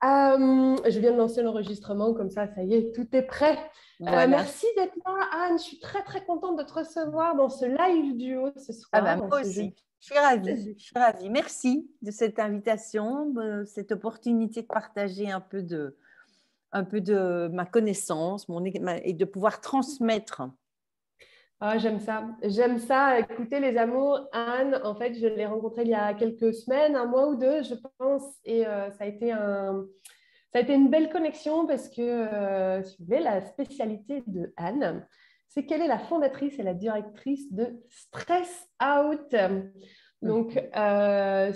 Je viens de lancer l'enregistrement, comme ça y est, tout est prêt. Voilà. Merci d'être là, Anne. Je suis très, très contente de te recevoir dans ce live duo ce Ah soir, ben, dans moi ce jeu. aussi. Je suis ravie. Je suis ravie. Merci de cette invitation, de cette opportunité de partager un peu de ma connaissance et de pouvoir transmettre. Ah, j'aime ça. J'aime ça. Écoutez, les amours, Anne, en fait, je l'ai rencontrée il y a quelques semaines, un mois ou deux, je pense, et ça a été une belle connexion parce que, si vous voulez, la spécialité de Anne, c'est qu'elle est la fondatrice et la directrice de Stress Out. Donc,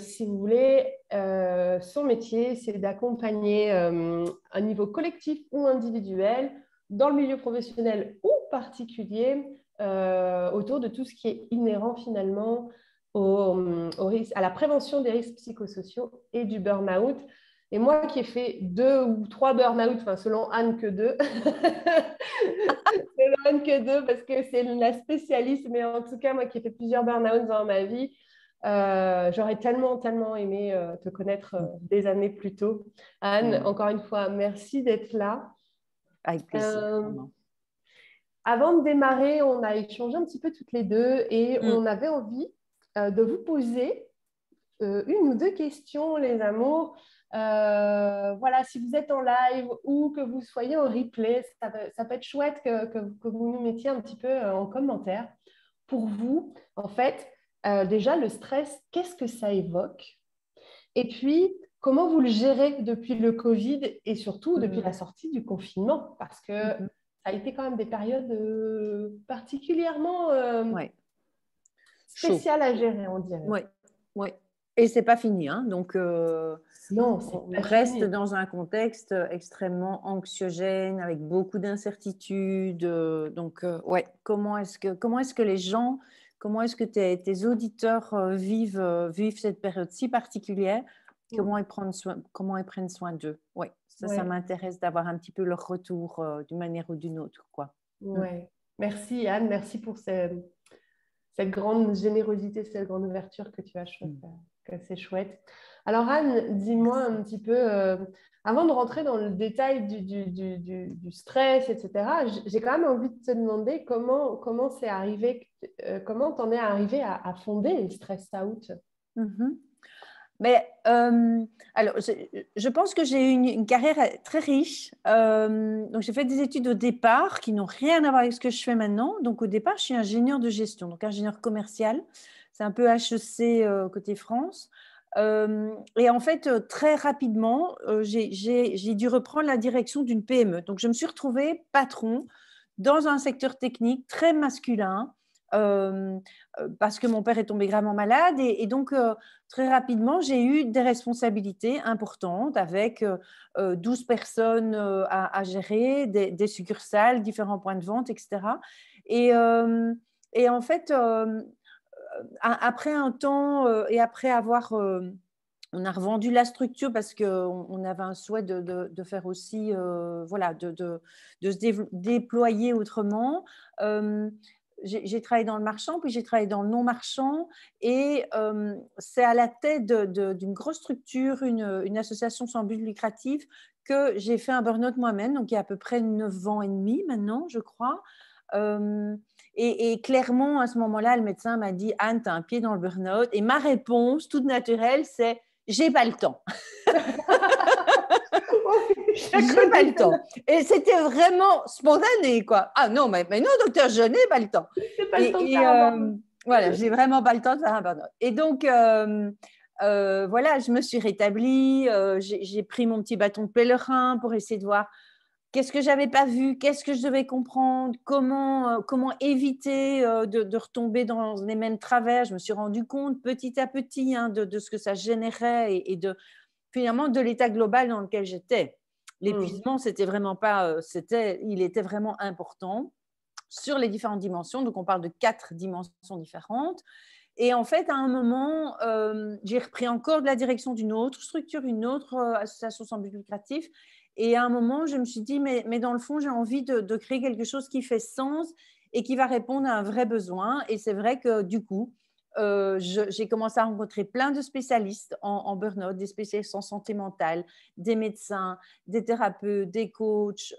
si vous voulez, son métier, c'est d'accompagner un niveau collectif ou individuel dans le milieu professionnel ou particulier autour de tout ce qui est inhérent finalement à la prévention des risques psychosociaux et du burn-out. Et moi qui ai fait 2 ou 3 burn-out, enfin selon Anne que 2, selon Anne que 2 parce que c'est la spécialiste, mais en tout cas moi qui ai fait plusieurs burn-out dans ma vie, j'aurais tellement, tellement aimé te connaître des années plus tôt. Anne, Mm. encore une fois, merci d'être là. Avec plaisir, Euh, vraiment. Avant de démarrer, on a échangé un petit peu toutes les deux et Mm. on avait envie de vous poser 1 ou 2 questions, les amours. Voilà, si vous êtes en live ou que vous soyez en replay, ça peut être chouette que vous nous mettiez un petit peu en commentaire. Pour vous, en fait, déjà, le stress, qu'est-ce que ça évoque? Et puis, comment vous le gérez depuis le Covid et surtout depuis Mm. la sortie du confinement? Parce que ça Mhm. a été quand même des périodes particulièrement Ouais, chaud. spéciales à gérer, on dirait. Ouais, ouais. Et c'est pas fini, hein. Donc, Non, c'est on pas reste fini. dans un contexte extrêmement anxiogène, avec beaucoup d'incertitudes. Donc, ouais, comment est-ce que les gens, comment est-ce que tes auditeurs vivent cette période si particulière? Comment ils prennent soin d'eux? Ouais, ça Ouais, m'intéresse d'avoir un petit peu leur retour d'une manière ou d'une autre, quoi. Mm. ouais. Merci Anne, merci pour cette grande générosité, cette grande ouverture que tu as. Je trouve Mm. que c'est chouette. Alors Anne, dis-moi Merci. un petit peu, avant de rentrer dans le détail du stress, etc., j'ai quand même envie de te demander comment c'est arrivé, comment t'en es arrivé à fonder Stress Out. Mhm. Mais alors, je pense que j'ai eu une carrière très riche. Donc, j'ai fait des études au départ qui n'ont rien à voir avec ce que je fais maintenant. Donc, au départ, je suis ingénieure de gestion, donc ingénieur commercial. C'est un peu HEC côté France. Et en fait, très rapidement, j'ai dû reprendre la direction d'une PME. Donc, je me suis retrouvée patron dans un secteur technique très masculin. euh, Parce que mon père est tombé gravement malade et donc très rapidement, j'ai eu des responsabilités importantes avec 12 personnes à gérer, des succursales, différents points de vente, etc. Et, euh, et en fait, après un temps et après avoir on a revendu la structure parce qu'on avait un souhait de faire aussi, voilà, de se déployer autrement. Euh, j'ai travaillé dans le marchand, puis j'ai travaillé dans le non-marchand. Et c'est à la tête d'une grosse structure, une association sans but lucratif, que j'ai fait un burn-out moi-même, donc il y a à peu près 9 ans et demi maintenant, je crois. Euh, et clairement, à ce moment-là, le médecin m'a dit, Anne, tu as un pied dans le burn-out. Et ma réponse, toute naturelle, c'est j'ai pas le temps. Je J'ai pas connais le temps. Et c'était vraiment spontané, quoi. Ah non, mais non, docteur, je n'ai pas le temps. c'est pas le temps de Et faire un burn. voilà, j'ai vraiment pas le temps de faire un burn-out. Et donc, voilà, je me suis rétablie. J'ai pris mon petit bâton de pèlerin pour essayer de voir qu'est-ce que j'avais pas vu, qu'est-ce que je devais comprendre, comment éviter de retomber dans les mêmes travers. Je me suis rendu compte petit à petit hein, de ce que ça générait et de finalement de l'état global dans lequel j'étais. Hmm. L'épuisement, c'était vraiment pas, il était vraiment important sur les différentes dimensions. Donc, on parle de 4 dimensions différentes. Et en fait, à un moment, j'ai repris encore de la direction d'une autre structure, une autre association sans but lucratif. Et à un moment, je me suis dit, mais dans le fond, j'ai envie de créer quelque chose qui fait sens et qui va répondre à un vrai besoin. Et c'est vrai que du coup, j'ai commencé à rencontrer plein de spécialistes en burn-out, des spécialistes en santé mentale, des médecins, des thérapeutes, des coachs,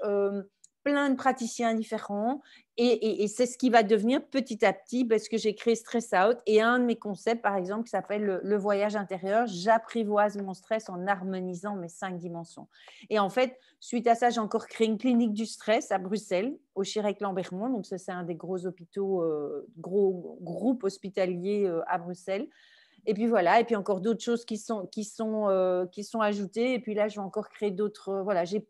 plein de praticiens différents. Et c'est ce qui va devenir petit à petit parce que j'ai créé Stress Out. Et un de mes concepts, par exemple, qui s'appelle le voyage intérieur, j'apprivoise mon stress en harmonisant mes 5 dimensions. Et en fait, suite à ça, j'ai encore créé une clinique du stress à Bruxelles, au Chirec-Lambermont. Donc, ça, c'est un des gros hôpitaux, gros groupes hospitaliers à Bruxelles. Et puis voilà, et puis encore d'autres choses qui sont ajoutées. Et puis là, je vais encore créer d'autres. Voilà, j'ai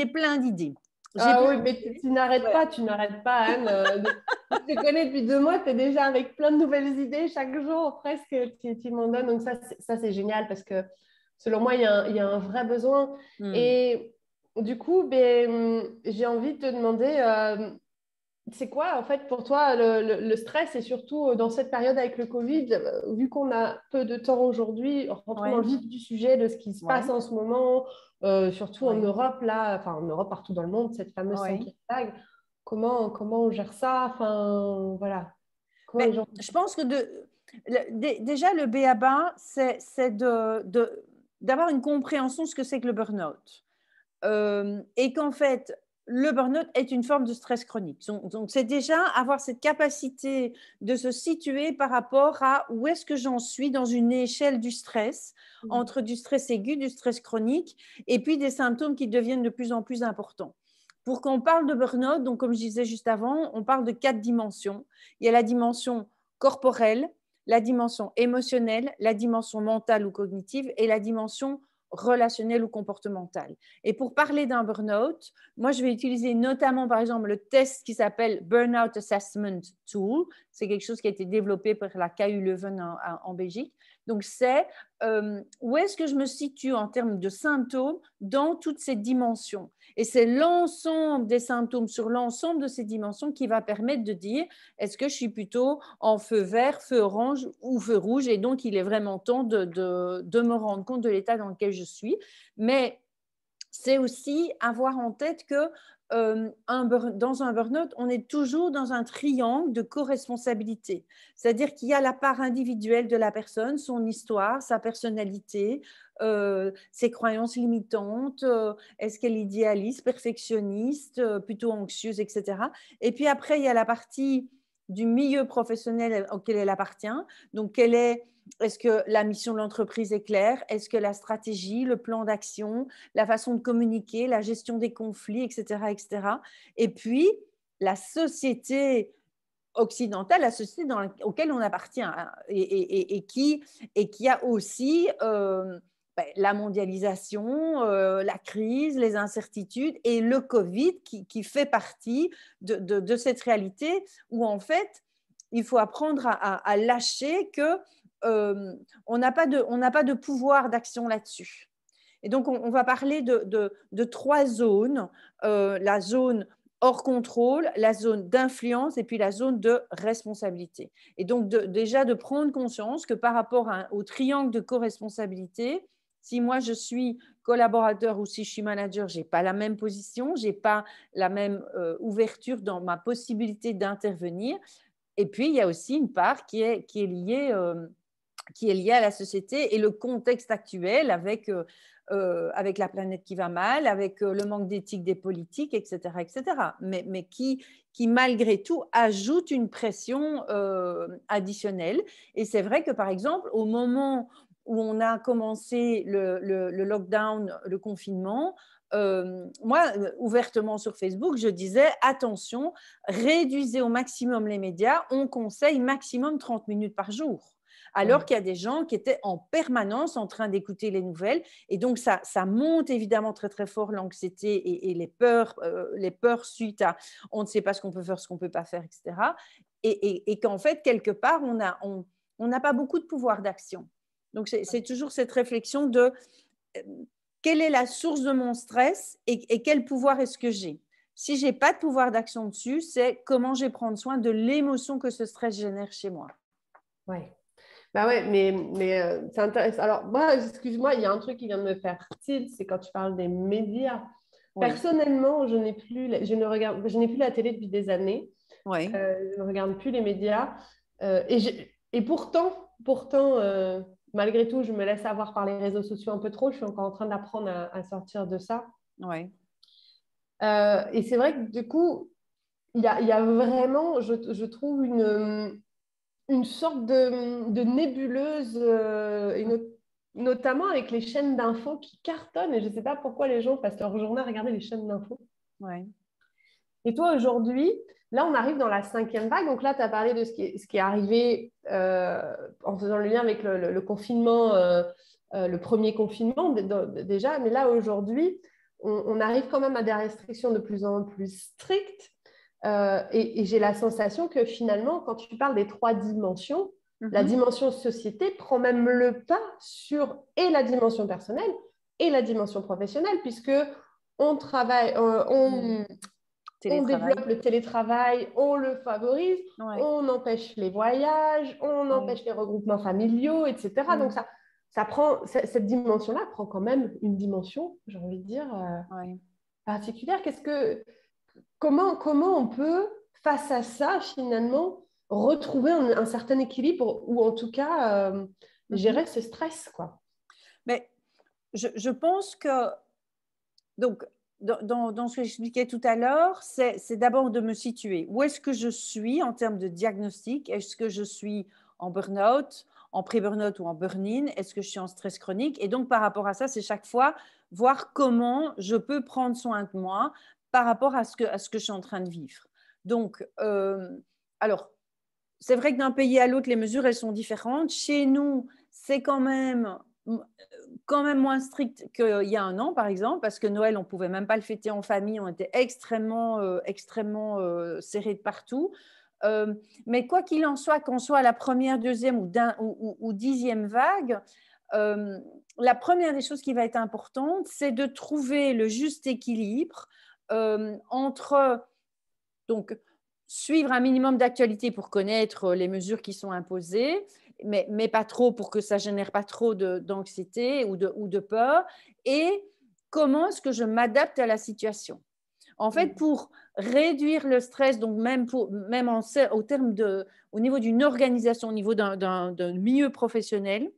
plein d'idées. Ah oui, mais tu n'arrêtes pas, Anne. Je te connais depuis 2 mois, tu es déjà avec plein de nouvelles idées chaque jour, presque, tu m'en donnes. Donc ça c'est génial parce que selon moi, il y a un vrai besoin. Et du coup, ben, j'ai envie de te demander, c'est quoi, en fait, pour toi, le stress et surtout dans cette période avec le Covid, vu qu'on a peu de temps aujourd'hui, rentrons dans le vif du sujet de ce qui se passe en ce moment, surtout en Europe, là, enfin en Europe, partout dans le monde, cette fameuse cinquième vague. Comment on gère ça? Enfin, voilà. Comment les gens... Je pense que déjà, le b.a.-ba, c'est d'avoir une compréhension de ce que c'est que le burn-out. Et qu'en fait, le burn-out est une forme de stress chronique. Donc, c'est déjà avoir cette capacité de se situer par rapport à où est-ce que j'en suis dans une échelle du stress, entre du stress aigu, du stress chronique, et puis des symptômes qui deviennent de plus en plus importants. Pour qu'on parle de burn-out, donc comme je disais juste avant, on parle de 4 dimensions. Il y a la dimension corporelle, la dimension émotionnelle, la dimension mentale ou cognitive et la dimension relationnelle ou comportementale. Et pour parler d'un burn-out, moi, je vais utiliser notamment, par exemple, le test qui s'appelle Burnout Assessment Tool. C'est quelque chose qui a été développé par la KU Leuven en Belgique. Donc, c'est où est-ce que je me situe en termes de symptômes dans toutes ces dimensions. Et c'est l'ensemble des symptômes sur l'ensemble de ces dimensions qui va permettre de dire est-ce que je suis plutôt en feu vert, feu orange ou feu rouge. Et donc, il est vraiment temps de me rendre compte de l'état dans lequel je suis. Mais c'est aussi avoir en tête que dans un burn-out, on est toujours dans un triangle de co-responsabilité. C'est-à-dire qu'il y a la part individuelle de la personne, son histoire, sa personnalité, ses croyances limitantes, est-ce qu'elle est idéaliste, perfectionniste, plutôt anxieuse, etc. Et puis après, il y a la partie du milieu professionnel auquel elle appartient. Donc, est-ce que la mission de l'entreprise est claire? Est-ce que la stratégie, le plan d'action, la façon de communiquer, la gestion des conflits, etc., etc. Et puis, la société occidentale, la société auquel on appartient et qui a aussi la mondialisation, la crise, les incertitudes et le Covid qui fait partie de cette réalité où en fait, il faut apprendre à lâcher que on n'a pas de pouvoir d'action là-dessus. Et donc, on va parler de 3 zones, la zone hors contrôle, la zone d'influence et puis la zone de responsabilité. Et donc, déjà de prendre conscience que par rapport au triangle de co-responsabilité, si moi je suis collaborateur ou si je suis manager, je n'ai pas la même position, je n'ai pas la même ouverture dans ma possibilité d'intervenir. Et puis, il y a aussi une part qui est liée à la société et le contexte actuel avec la planète qui va mal, avec le manque d'éthique des politiques, etc., etc. Mais qui malgré tout ajoute une pression additionnelle. Et c'est vrai que par exemple, au moment où on a commencé le lockdown, le confinement, moi, ouvertement sur Facebook, je disais attention, réduisez au maximum les médias, on conseille maximum 30 minutes par jour. Alors qu'il y a des gens qui étaient en permanence en train d'écouter les nouvelles. Et donc, ça monte évidemment très, très fort l'anxiété et les peurs suite à on ne sait pas ce qu'on peut faire, ce qu'on ne peut pas faire, etc. Et qu'en fait, quelque part, on n'a pas beaucoup de pouvoir d'action. Donc, c'est toujours cette réflexion de quelle est la source de mon stress et quel pouvoir est-ce que j'ai. Si je n'ai pas de pouvoir d'action dessus, c'est comment je vais prendre soin de l'émotion que ce stress génère chez moi. Oui. Bah ouais, mais c'est intéressant. Alors, moi, excuse-moi, il y a un truc qui vient de me faire tilt, c'est quand tu parles des médias. Oui. Personnellement, je n'ai plus la télé depuis des années. Oui. Je ne regarde plus les médias. Et Et pourtant malgré tout, je me laisse avoir par les réseaux sociaux un peu trop. Je suis encore en train d'apprendre à sortir de ça. Ouais. Et c'est vrai que du coup, il y a vraiment, je trouve, une sorte de nébuleuse, notamment avec les chaînes d'infos qui cartonnent. Et je ne sais pas pourquoi les gens passent leur journée à regarder les chaînes d'infos. Ouais. Et toi, aujourd'hui, là, on arrive dans la cinquième vague. Donc là, tu as parlé de ce qui est arrivé en faisant le lien avec le confinement, le premier confinement déjà. Mais là, aujourd'hui, on arrive quand même à des restrictions de plus en plus strictes. Et j'ai la sensation que finalement, quand tu parles des trois dimensions, la dimension société prend même le pas sur et la dimension personnelle et la dimension professionnelle, puisque on travaille, on Télétravail. développe le télétravail, on le favorise, Ouais. on empêche les voyages, on Ouais. empêche les regroupements familiaux, etc. Donc, Mm. cette dimension-là prend quand même une dimension, j'ai envie de dire, Ouais. particulière. Comment on peut, face à ça, finalement, retrouver un certain équilibre ou en tout cas Mhm. gérer ce stress, quoi. Mais je pense que, donc, dans ce que j'expliquais tout à l'heure, c'est d'abord de me situer. Où est-ce que je suis en termes de diagnostic? Est-ce que je suis en burn-out, en pré-burn-out ou en burn-in? Est-ce que je suis en stress chronique? Et donc, par rapport à ça, c'est chaque fois voir comment je peux prendre soin de moi par rapport à ce que je suis en train de vivre. Donc, alors, c'est vrai que d'un pays à l'autre, les mesures, elles sont différentes. Chez nous, c'est quand même moins strict qu'il y a un an, par exemple, parce que Noël, on ne pouvait même pas le fêter en famille, on était extrêmement serrés de partout. Mais quoi qu'il en soit, qu'on soit à la première, deuxième ou dixième vague, euh, la première des choses qui va être importante, c'est de trouver le juste équilibre entre donc suivre un minimum d'actualité pour connaître les mesures qui sont imposées, mais pas trop pour que ça génère pas trop d'anxiété ou de peur. Et comment est-ce que je m'adapte à la situation? En fait, pour réduire le stress, donc même au niveau d'une organisation, au niveau d'un milieu professionnel,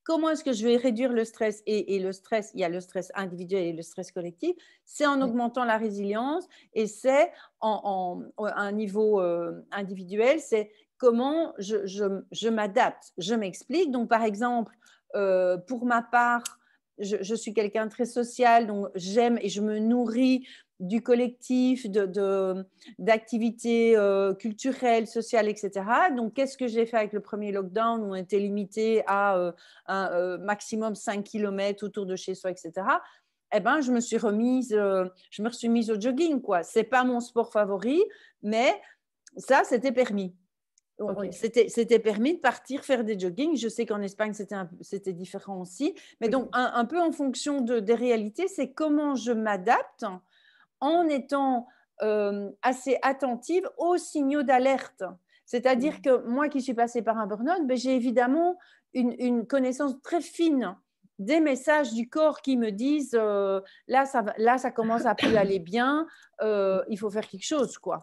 comment est-ce que je vais réduire le stress et le stress, il y a le stress individuel et le stress collectif, c'est en Oui. augmentant la résilience et c'est à un niveau individuel, c'est comment je m'adapte, je m'explique. Donc, par exemple, pour ma part, je suis quelqu'un de très social, donc j'aime et je me nourris du collectif, d'activités culturelles, sociales, etc. Donc, qu'est-ce que j'ai fait avec le premier lockdown où on était limité à un maximum 5 km autour de chez soi, etc. Eh ben, je me suis mise au jogging, quoi. C'est pas mon sport favori, mais ça, c'était permis. Ok. C'était permis de partir faire des joggings. Je sais qu'en Espagne, c'était différent aussi. Mais Oui. donc, un peu en fonction des réalités, c'est comment je m'adapte en étant assez attentive aux signaux d'alerte. C'est-à-dire que moi qui suis passée par un burn-out, ben, j'ai évidemment une connaissance très fine des messages du corps qui me disent là, ça commence à plus aller bien, il faut faire quelque chose, quoi.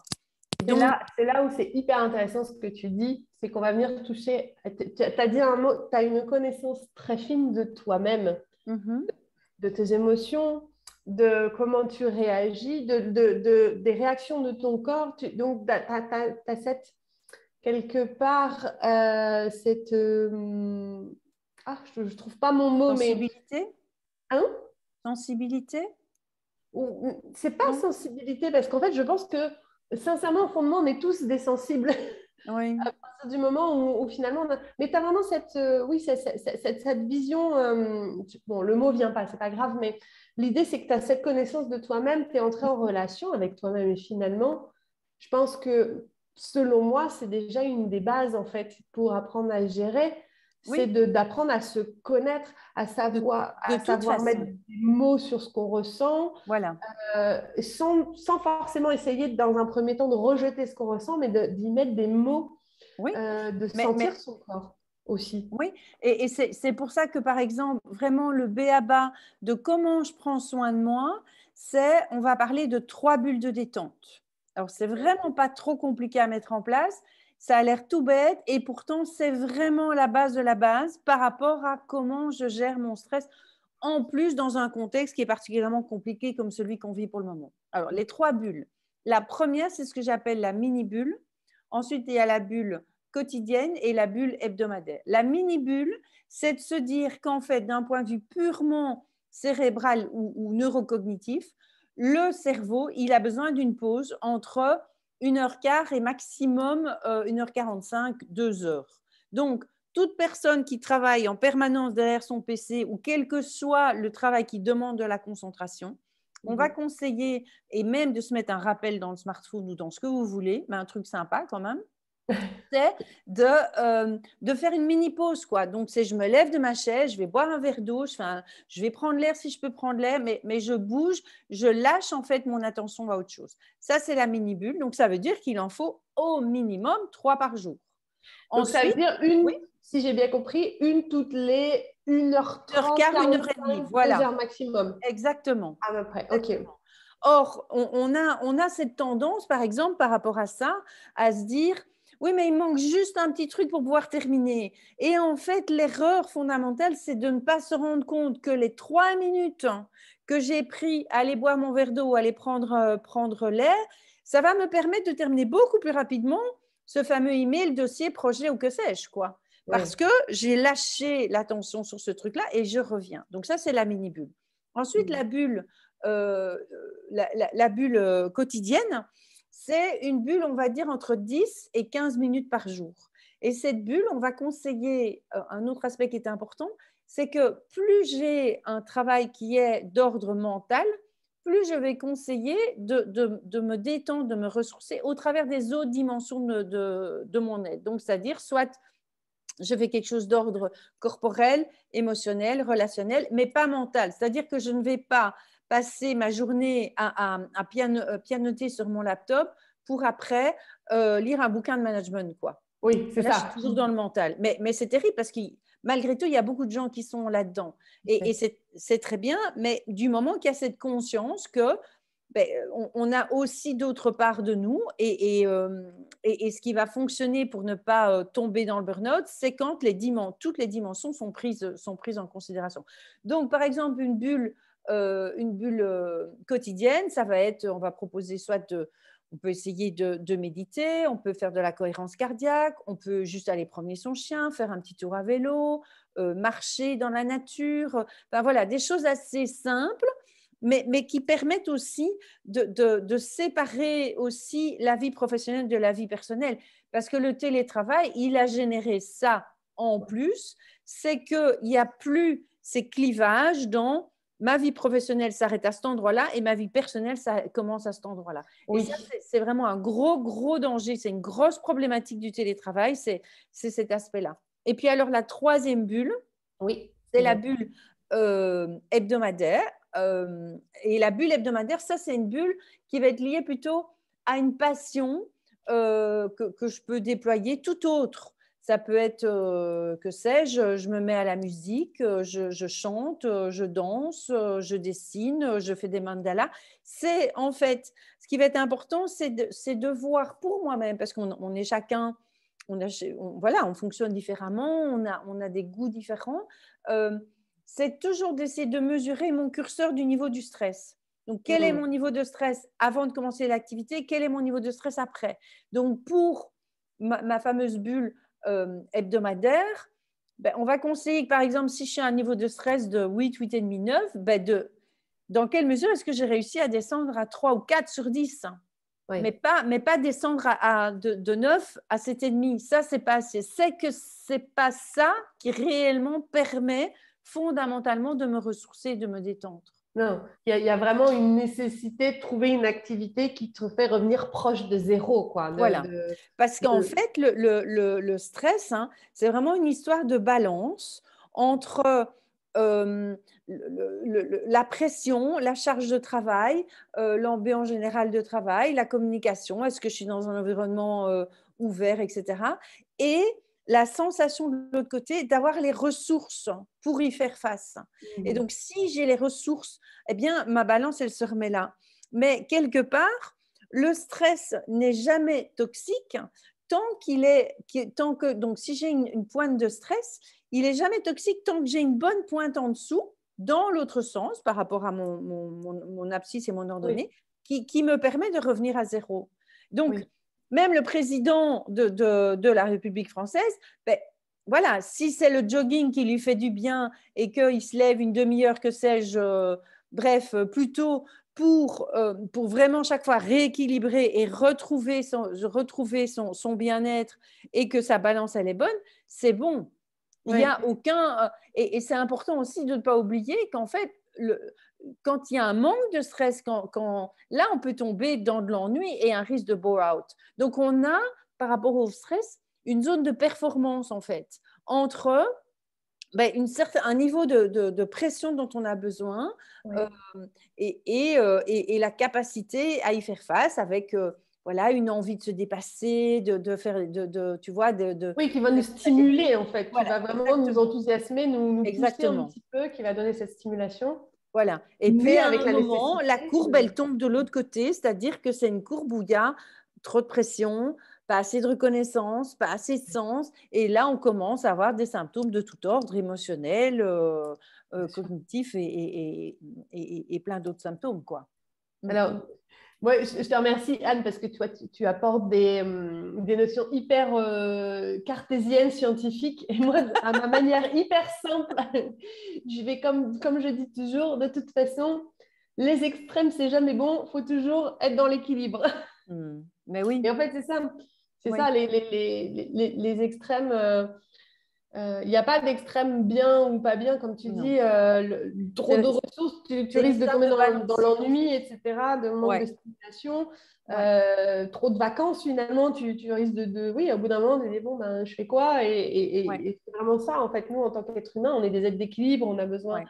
Donc, C'est là où c'est hyper intéressant ce que tu dis, c'est qu'on va venir toucher. Tu as dit un mot, tu as une connaissance très fine de toi-même, de tes émotions, de comment tu réagis, des réactions de ton corps. Donc, tu as quelque part cette. Je ne trouve pas mon mot, mais. sensibilité, Hein. sensibilité, C'est pas non? sensibilité, parce qu'en fait, je pense que, sincèrement, au fondement, on est tous des sensibles. Oui, À partir du moment où finalement, mais tu as vraiment oui, cette vision, bon, le mot vient pas, c'est pas grave, mais l'idée, c'est que tu as cette connaissance de toi-même, tu es entré en relation avec toi-même, et finalement, je pense que, selon moi, c'est déjà une des bases, en fait, pour apprendre à gérer, c'est oui, d'apprendre à se connaître, de à toute savoir mettre façon. des mots sur ce qu'on ressent, Voilà. sans forcément essayer, dans un premier temps, de rejeter ce qu'on ressent, mais d'y mettre des mots, Oui, de mais sentir son corps aussi. oui, et c'est pour ça que, par exemple, vraiment le b.a.-ba de comment je prends soin de moi, on va parler de 3 bulles de détente. Alors, c'est vraiment pas trop compliqué à mettre en place. Ça a l'air tout bête et pourtant, c'est vraiment la base de la base par rapport à comment je gère mon stress, en plus dans un contexte qui est particulièrement compliqué comme celui qu'on vit pour le moment. Alors, les 3 bulles. La première, c'est ce que j'appelle la mini-bulle. Ensuite, il y a la bulle quotidienne et la bulle hebdomadaire. La mini-bulle, c'est de se dire qu'en fait, d'un point de vue purement cérébral ou neurocognitif, le cerveau, il a besoin d'une pause entre 1h15 et maximum 1h45, 2h. Donc, toute personne qui travaille en permanence derrière son PC ou quel que soit le travail qui demande de la concentration, on va conseiller, et même de se mettre un rappel dans le smartphone ou dans ce que vous voulez, mais un truc sympa quand même, c'est de faire une mini pause, quoi. Donc, c'est je me lève de ma chaise, je vais boire un verre d'eau, je vais prendre l'air si je peux prendre l'air, mais je bouge, je lâche en fait mon attention à autre chose. Ça, c'est la mini bulle. Donc, ça veut dire qu'il en faut au minimum 3 par jour. Donc, ça veut dire oui, si j'ai bien compris, une toutes les 1h30, 1h15, 45, 1h30, voilà. 2h maximum. Exactement. À peu près, ok. Or, on a cette tendance, par exemple, par rapport à ça, à se dire oui, mais il manque juste un petit truc pour pouvoir terminer. Et en fait, l'erreur fondamentale, c'est de ne pas se rendre compte que les 3 minutes que j'ai pris à aller boire mon verre d'eau, à aller prendre l'air, ça va me permettre de terminer beaucoup plus rapidement ce fameux email, dossier, projet ou que sais-je, quoi. Parce que j'ai lâché l'attention sur ce truc-là et je reviens. Donc ça, c'est la mini-bulle. Ensuite, la bulle quotidienne, c'est une bulle, on va dire, entre 10 et 15 minutes par jour. Et cette bulle, on va conseiller, un autre aspect qui est important, c'est que plus j'ai un travail qui est d'ordre mental, plus je vais conseiller de me détendre, de me ressourcer au travers des autres dimensions de mon aide. Donc, c'est-à-dire, soit je fais quelque chose d'ordre corporel, émotionnel, relationnel, mais pas mental. C'est-à-dire que je ne vais pas passer ma journée à pianoter sur mon laptop pour après lire un bouquin de management, quoi. Oui, c'est Là, ça. je suis toujours dans le mental. Mais c'est terrible parce que malgré tout, il y a beaucoup de gens qui sont là-dedans. Et c'est très bien, mais du moment qu'il y a cette conscience que on a aussi d'autres parts de nous et ce qui va fonctionner pour ne pas tomber dans le burn-out, c'est quand toutes les dimensions sont prises en considération. Donc, par exemple, une bulle quotidienne, ça va être, on va proposer on peut essayer de méditer, on peut faire de la cohérence cardiaque, on peut juste aller promener son chien, faire un petit tour à vélo, marcher dans la nature. Enfin, voilà, des choses assez simples, mais qui permettent aussi de séparer aussi la vie professionnelle de la vie personnelle. Parce que le télétravail, il a généré ça en plus, c'est qu'il n'y a plus ces clivages dans ma vie professionnelle s'arrête à cet endroit-là et ma vie personnelle, ça commence à cet endroit-là. Oui. Et ça, c'est vraiment un gros, gros danger. C'est une grosse problématique du télétravail, c'est cet aspect-là. Et puis alors, la troisième bulle, c'est la bulle hebdomadaire. Et la bulle hebdomadaire, ça, c'est une bulle qui va être liée plutôt à une passion que je peux déployer tout autre. Ça peut être, que sais-je, je me mets à la musique, je chante, je danse, je dessine, je fais des mandalas. C'est en fait, ce qui va être important, c'est de voir pour moi-même, parce qu'on est chacun, voilà, on fonctionne différemment, on a des goûts différents. C'est toujours d'essayer de mesurer mon curseur du niveau du stress. Donc, quel est mon niveau de stress avant de commencer l'activité? Quel est mon niveau de stress après? Donc, pour ma fameuse bulle hebdomadaire, on va conseiller que, par exemple, si je suis à un niveau de stress de 8, 8,5, 9, dans quelle mesure est-ce que j'ai réussi à descendre à 3 ou 4 sur 10? Oui. Mais pas descendre de 9 à 7,5. Ça, c'est pas assez. C'est que ce n'est pas ça qui réellement permet fondamentalement de me ressourcer et de me détendre. Non, il y a vraiment une nécessité de trouver une activité qui te fait revenir proche de zéro, quoi. Voilà. Parce qu'en fait, le stress, hein, c'est vraiment une histoire de balance entre la pression, la charge de travail, l'ambiance générale de travail, la communication, est-ce que je suis dans un environnement ouvert, etc. Et la sensation de l'autre côté d'avoir les ressources pour y faire face. Et donc, si j'ai les ressources, eh bien, ma balance, elle se remet là. Mais quelque part, le stress n'est jamais toxique donc si j'ai une pointe de stress, il n'est jamais toxique tant que j'ai une bonne pointe en dessous, dans l'autre sens, par rapport à mon abscisse et mon ordonnée, qui me permet de revenir à zéro. Donc, même le président de la République française, ben, voilà, si c'est le jogging qui lui fait du bien et qu'il se lève une demi-heure, que sais-je, bref, plutôt pour vraiment chaque fois rééquilibrer et retrouver son bien-être et que sa balance, elle est bonne, c'est bon. Il n'y a aucun… Et c'est important aussi de ne pas oublier qu'en fait, quand il y a un manque de stress, là, on peut tomber dans de l'ennui et un risque de bore-out. Donc, on a, par rapport au stress, une zone de performance, en fait, entre un niveau de pression dont on a besoin et la capacité à y faire face avec… voilà, une envie de se dépasser, de faire, tu vois, oui, qui va nous stimuler en fait, voilà, qui va vraiment nous enthousiasmer, nous pousser un petit peu, qui va donner cette stimulation. Voilà. Et puis, à un moment, la courbe, elle tombe de l'autre côté, c'est-à-dire que c'est une courbe où il y a trop de pression, pas assez de reconnaissance, pas assez de sens. Et là, on commence à avoir des symptômes de tout ordre, émotionnels, cognitifs et plein d'autres symptômes, quoi. Alors, moi, je te remercie, Anne, parce que toi, tu apportes des notions hyper cartésiennes, scientifiques. Et moi, à ma manière hyper simple, je vais comme je dis toujours, de toute façon, les extrêmes, c'est jamais bon. Il faut toujours être dans l'équilibre. Mais oui. Et en fait, c'est ça. C'est ça, les extrêmes. Il n'y a pas d'extrême bien ou pas bien, comme tu dis. Trop de ressources, tu risques de tomber dans l'ennui, etc., de manque de stimulation. Trop de vacances, finalement, tu risques oui, au bout d'un moment, tu dis, bon, ben, je fais quoi? Et c'est vraiment ça, en fait. Nous, en tant qu'être humain, on est des êtres d'équilibre, on a besoin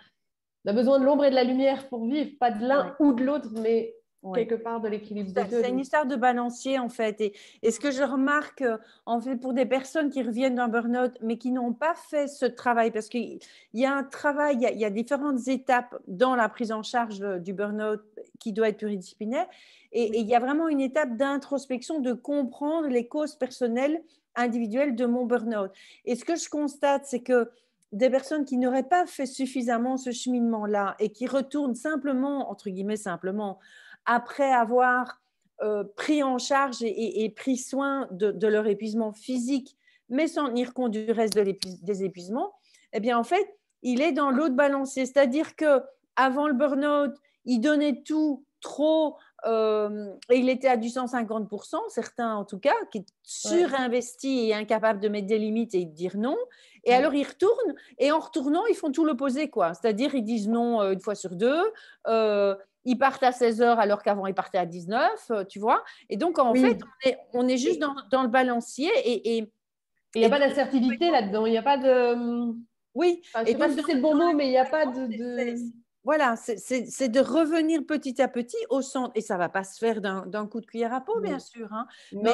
de l'ombre et de la lumière pour vivre, pas de l'un ou de l'autre, mais quelque part de l'équilibre des deux. C'est une histoire de balancier, en fait. Et ce que je remarque, en fait, pour des personnes qui reviennent d'un burn-out, mais qui n'ont pas fait ce travail, parce qu'il y a un travail, il y a différentes étapes dans la prise en charge du burn-out qui doit être pluridisciplinaire. Et il y a vraiment une étape d'introspection, de comprendre les causes personnelles, individuelles de mon burn-out. Et ce que je constate, c'est que des personnes qui n'auraient pas fait suffisamment ce cheminement-là et qui retournent simplement, entre guillemets, simplement, après avoir pris en charge et pris soin de leur épuisement physique, mais sans tenir compte du reste des épuisements, eh bien, en fait, il est dans l'autre balancier. C'est-à-dire qu'avant le burn-out, il donnait tout trop et il était à du 150%, certains en tout cas, qui est surinvesti et incapable de mettre des limites et de dire non. Et alors, ils retournent et en retournant, ils font tout l'opposé, quoi. C'est-à-dire, ils disent non une fois sur deux. Ils partent à 16 heures alors qu'avant ils partaient à 19, tu vois. Et donc, en fait, on est juste dans le balancier. Et il n'y a pas d'assertivité là-dedans. Il n'y a pas de… Oui. Enfin, je ne sais pas si c'est le bon mot, mais il n'y a pas de… Voilà, c'est de revenir petit à petit au centre. Et ça ne va pas se faire d'un coup de cuillère à peau, bien sûr. Hein. Mais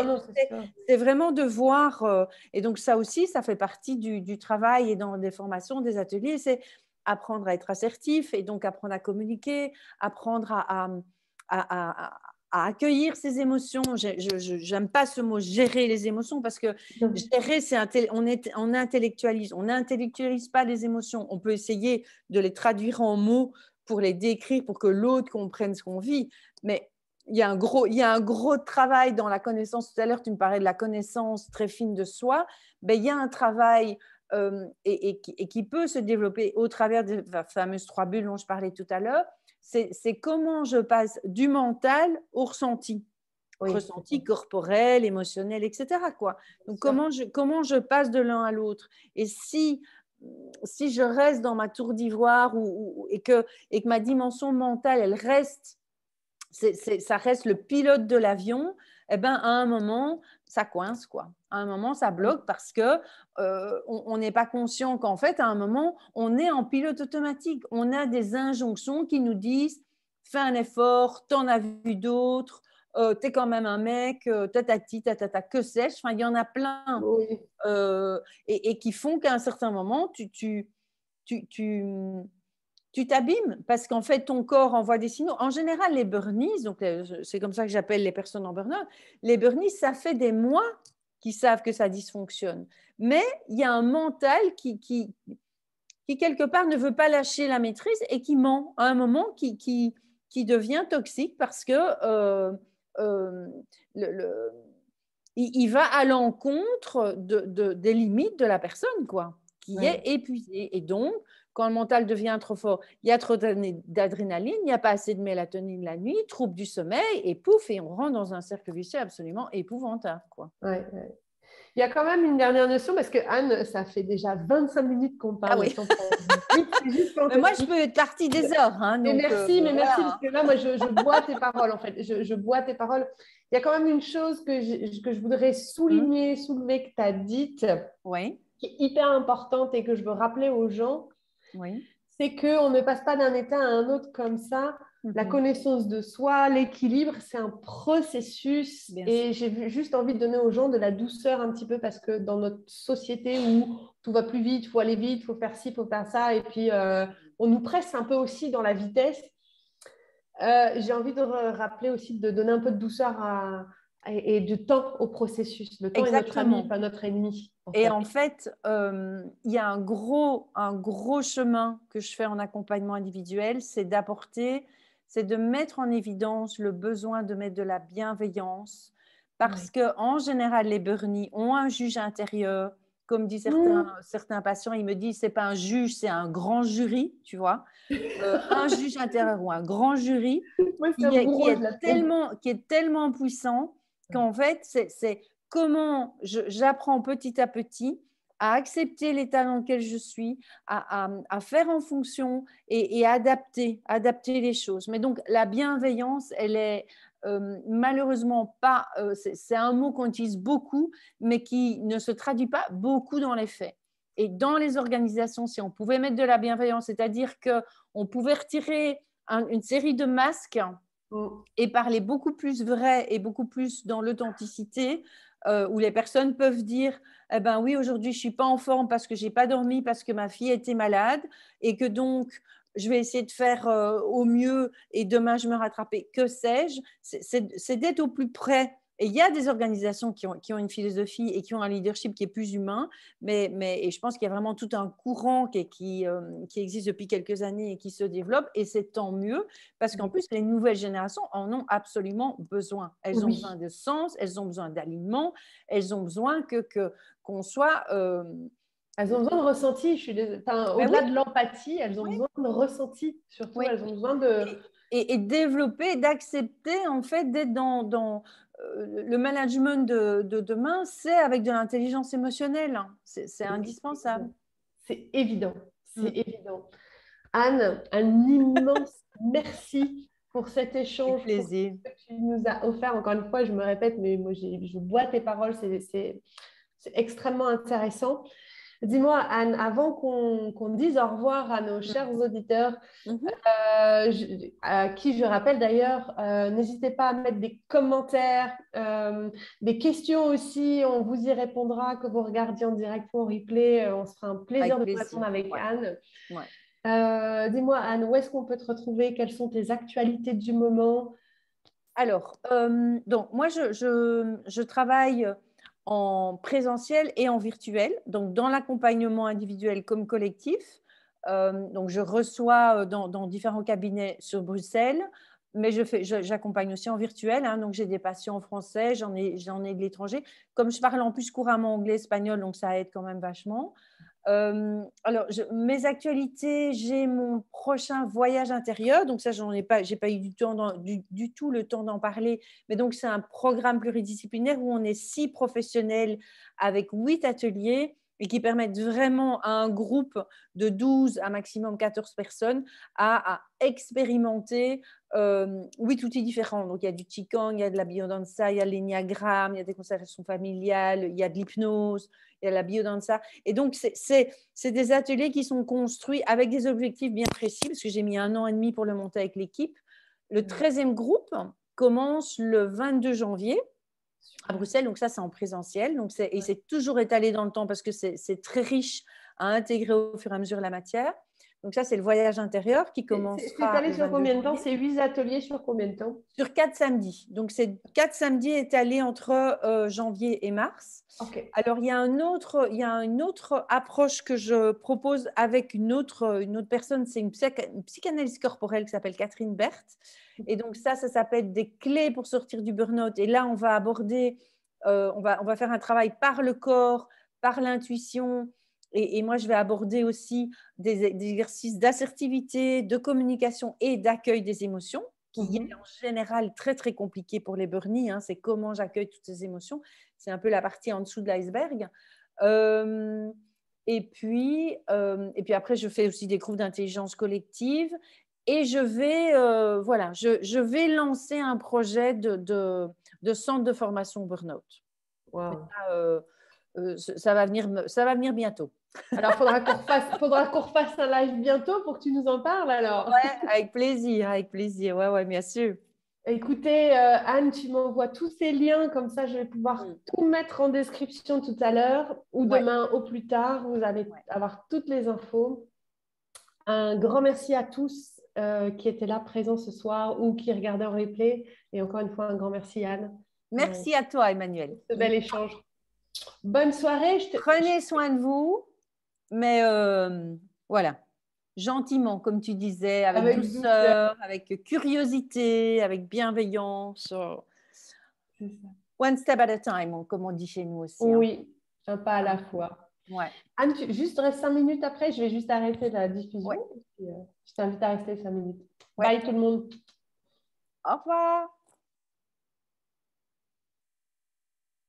c'est vraiment de voir… et donc, ça aussi, ça fait partie du travail et dans des formations, des ateliers. C'est apprendre à être assertif et donc apprendre à communiquer, apprendre à accueillir ses émotions. Je n'aime pas ce mot gérer les émotions parce que gérer, on intellectualise. On n'intellectualise pas les émotions. On peut essayer de les traduire en mots pour les décrire, pour que l'autre comprenne ce qu'on vit. Mais il y a un gros travail dans la connaissance. Tout à l'heure, tu me parlais de la connaissance très fine de soi. Ben, il y a un travail et qui peut se développer au travers des fameuses 3 bulles dont je parlais tout à l'heure. C'est comment je passe du mental au ressenti. Ressenti corporel, émotionnel, etc. Quoi. Donc, comment je passe de l'un à l'autre. Et si je reste dans ma tour d'ivoire et que ma dimension mentale, elle reste, ça reste le pilote de l'avion, eh ben, à un moment, ça coince, quoi. À un moment, ça bloque parce que on n'est pas conscient qu'en fait, à un moment, on est en pilote automatique. On a des injonctions qui nous disent « fais un effort, t'en as vu d'autres, t'es quand même un mec, tatati, tatata, que sais-je ». Enfin, il y en a plein et qui font qu'à un certain moment, tu t'abîmes parce qu'en fait, ton corps envoie des signaux. En général, les burnies, donc c'est comme ça que j'appelle les personnes en burn-out, les burnies, ça fait des mois qui savent que ça dysfonctionne. Mais il y a un mental qui quelque part ne veut pas lâcher la maîtrise et qui ment à un moment, qui devient toxique parce que euh, le, il va à l'encontre des limites de la personne, quoi, qui est épuisée. Et donc, quand le mental devient trop fort, il y a trop d'adrénaline, il n'y a pas assez de mélatonine la nuit, trouble du sommeil, et pouf, et on rentre dans un cercle vicieux absolument épouvantable, quoi. Ouais. Il y a quand même une dernière notion, parce que Anne, ça fait déjà 25 minutes qu'on Ah parle. oui. Le temps passe vite, c'est juste Mais moi, je fantastique. peux être partie des heures. Hein, Mais donc, merci, parce voilà. que là, moi, je bois tes paroles, en fait. Je bois tes paroles. Il y a quand même une chose que je voudrais soulever, que tu as dite, Oui, qui est hyper importante et que je veux rappeler aux gens, oui. c'est qu'on ne passe pas d'un état à un autre comme ça. La connaissance de soi, l'équilibre, c'est un processus. Bien sûr. Et j'ai juste envie de donner aux gens de la douceur un petit peu, parce que dans notre société où tout va plus vite, il faut aller vite, il faut faire ci, il faut faire ça, et puis on nous presse un peu aussi dans la vitesse. J'ai envie de rappeler aussi de donner un peu de douceur et de temps au processus. Le temps est notre ami, Exactement. pas notre ennemi, en Et fait. en fait, il y a un gros chemin que je fais en accompagnement individuel, c'est de mettre en évidence le besoin de mettre de la bienveillance, parce Ouais. que en général, les burnies ont un juge intérieur. Comme disent Mmh. certains patients, ils me disent, c'est pas un juge, c'est un grand jury, tu vois. Un juge intérieur ou un grand jury Moi, c'est un bourreau, je l'appelle. qui est tellement puissant qu'en fait, c'est comment j'apprends petit à petit à accepter l'état dans lequel je suis, à faire en fonction et adapter les choses. Mais donc, la bienveillance, elle est malheureusement pas, c'est un mot qu'on utilise beaucoup, mais qui ne se traduit pas beaucoup dans les faits. Et dans les organisations, si on pouvait mettre de la bienveillance, c'est-à-dire qu'on pouvait retirer une série de masques Mmh. et parler beaucoup plus vrai et beaucoup plus dans l'authenticité, où les personnes peuvent dire eh ben oui, aujourd'hui je ne suis pas en forme parce que je n'ai pas dormi, parce que ma fille était malade, et que donc je vais essayer de faire au mieux et demain je me rattraper, que sais-je, c'est d'être au plus près. Et il y a des organisations qui ont une philosophie et qui ont un leadership qui est plus humain, et je pense qu'il y a vraiment tout un courant qui existe depuis quelques années et qui se développe, et c'est tant mieux, parce qu'en plus, les nouvelles générations en ont absolument besoin. Elles ont besoin Oui. de sens, elles ont besoin d'alignement, elles ont besoin qu'on soit… Elles ont besoin de ressenti. Enfin, ben oui, au-delà de l'empathie, elles ont oui, besoin de ressenti. Surtout, oui. elles ont besoin de… Et développer, d'accepter en fait d'être dans le management de demain, c'est avec de l'intelligence émotionnelle. C'est indispensable. C'est évident. C'est Mm. évident. Anne, un immense merci pour cet Avec échange, pour plaisir. ce que tu nous as offert. Encore une fois, je me répète, mais moi, je bois tes paroles. C'est extrêmement intéressant. Dis-moi, Anne, avant qu'on dise au revoir à nos chers auditeurs, Mhm. à qui je rappelle d'ailleurs, n'hésitez pas à mettre des commentaires, des questions aussi, on vous y répondra, que vous regardiez en direct ou en replay, on se fera un plaisir Avec de vous répondre plaisir. avec Ouais. Anne. Ouais. Dis-moi, Anne, où est-ce qu'on peut te retrouver? Quelles sont tes actualités du moment? Alors, donc moi, je travaille en présentiel et en virtuel, donc dans l'accompagnement individuel comme collectif. Donc, je reçois dans différents cabinets sur Bruxelles, mais j'accompagne aussi en virtuel. Hein, donc, j'ai des patients en français, j'en ai de l'étranger. Comme je parle en plus couramment anglais, espagnol, donc ça aide quand même vachement. Alors, mes actualités, j'ai mon prochain voyage intérieur. Donc ça, j'ai pas eu du tout le temps d'en parler. Mais donc, c'est un programme pluridisciplinaire où on est 6 professionnels avec 8 ateliers et qui permettent vraiment à un groupe de 12 à maximum 14 personnes à expérimenter 8 outils différents. Donc, il y a du Qigong, il y a de la biodanza, il y a l'énéagramme, il y a des constellations familiales, il y a de l'hypnose, il y a la biodanza. Et donc, c'est des ateliers qui sont construits avec des objectifs bien précis, parce que j'ai mis 1 an et demi pour le monter avec l'équipe. Le 13e groupe commence le 22 janvier à Bruxelles, donc ça, c'est en présentiel. Donc c'est toujours étalé dans le temps parce que c'est très riche à intégrer au fur et à mesure la matière. Donc ça, c'est le voyage intérieur qui C'est commencera allé le sur 22 combien de temps? janvier. C'est 8 ateliers sur combien de temps? Sur 4 samedis. Donc, c'est 4 samedis étalés entre janvier et mars. Ok. Alors, il y a une autre approche que je propose avec une autre personne. C'est une psychanalyste corporelle qui s'appelle Catherine Berthe. Et donc, ça s'appelle des clés pour sortir du burn-out. Et là, on va aborder, on va faire un travail par le corps, par l'intuition. Et moi, je vais aborder aussi des exercices d'assertivité, de communication et d'accueil des émotions, qui est en général très, très compliqué pour les burnies. Hein. C'est comment j'accueille toutes ces émotions. C'est un peu la partie en dessous de l'iceberg. Et puis après, je fais aussi des groupes d'intelligence collective. Et je vais lancer un projet de centre de formation au burn-out. Wow. Ça va venir bientôt. Alors, faudra qu'on refasse un live bientôt pour que tu nous en parles alors. Ouais, avec plaisir, avec plaisir. Ouais, bien sûr. Écoutez, Anne, tu m'envoies tous ces liens, comme ça je vais pouvoir tout mettre en description tout à l'heure ou Ouais. demain au plus tard. Vous allez avoir toutes les infos. Un grand merci à tous qui étaient là présents ce soir ou qui regardaient en replay. Et encore une fois, un grand merci, Anne. Merci à toi, Emmanuel. Ce bel échange. Bonne soirée. Prenez soin de vous, mais voilà, gentiment, comme tu disais, avec douceur, avec curiosité, avec bienveillance. One step at a time, comme on dit chez nous aussi. Oui, un pas à la fois. Ouais. Anne, juste reste 5 minutes après, je vais juste arrêter la diffusion. Ouais. Et puis, je t'invite à rester 5 minutes. Ouais. Bye tout le monde. Au revoir.